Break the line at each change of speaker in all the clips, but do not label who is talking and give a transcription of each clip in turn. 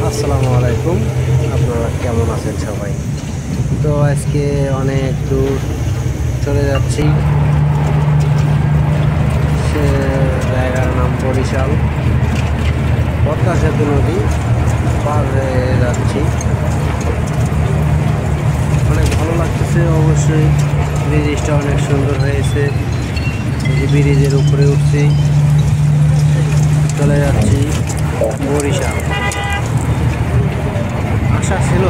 আসসালামু আলাইকুম। আপনারা কেমন আছেন সবাই? তো আজকে অনেক দূর চলে যাচ্ছি। সে জায়গার নাম বরিশাল। পদ্মা সেতু নদী পার হয়ে যাচ্ছি। অনেক ভালো লাগতেছে। অবশ্যই ব্রিজটা অনেক সুন্দর হয়েছে। এই যে ব্রিজের উপরে উঠছি, চলে যাচ্ছি বরিশাল। আশা ছিল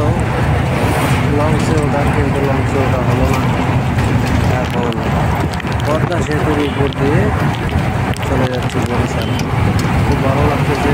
লঞ্চে ওঠার, কিন্তু লঞ্চে ওঠা হলো না। এখন পদ্মা সেতুর উপর দিয়ে চলে যাচ্ছি বরিশাল। খুব ভালো লাগতেছে।